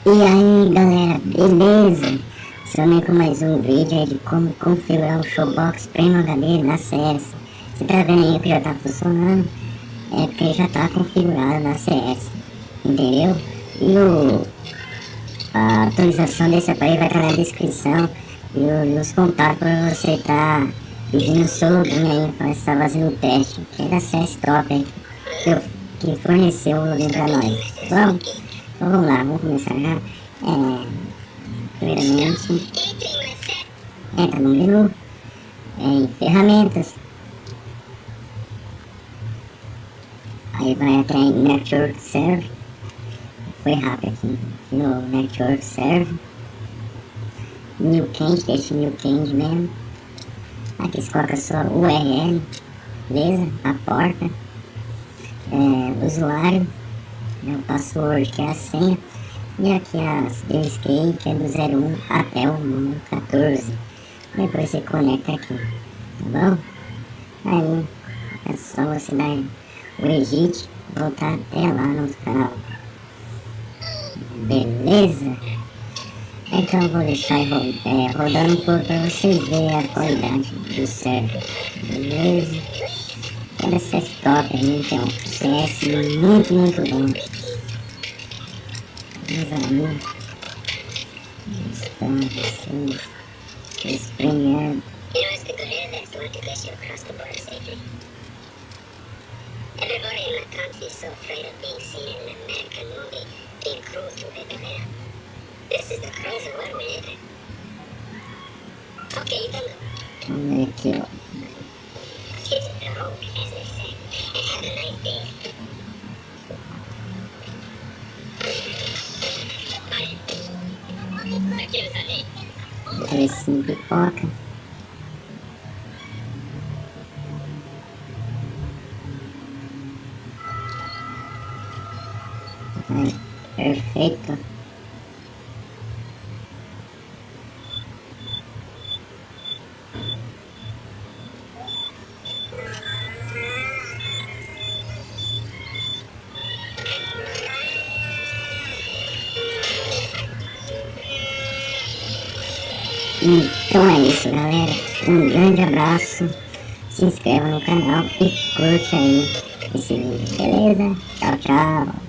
E aí galera, beleza? Somei com mais um vídeo aí de como configurar um Showbox Premium HD na CS. Você tá vendo aí que já tá funcionando? É porque já tá configurado na CS, entendeu? A atualização desse aparelho vai estar na descrição e os contatos pra você tá pedindo o seu login aí pra estar fazendo o teste, que é da CS Top aí, que forneceu o login pra nós. Então vamos lá, vamos começar já. Primeiramente, entra no menu, em ferramentas, aí vai até em Network Server, foi rápido aqui no Network Server, New Candy, deixa New Candy mesmo, aqui você coloca só o URL, beleza, a porta, usuário, o password que é a senha, e aqui as DSKey que é do 01 até o número 14, depois você conecta aqui, tá bom? Aí é só você dar o exit, voltar até lá no canal, beleza? Então eu vou deixar rodando um pouco para vocês verem a qualidade do server, beleza? Cada CS top aí, então CS muito bom. Vamos aí, está vocês premiando. Everybody in my country is so afraid of being seen in an American movie being cruel to their galera. This is the crazy world we live in. Okay, you can go. Vamos ver aqui, ó. Kids the road, as they say, and have a nice day. Precinho pipoca. Aí, perfeito. Então é isso, galera. Um grande abraço. Se inscreva no canal e curte aí esse vídeo, beleza? Tchau, tchau.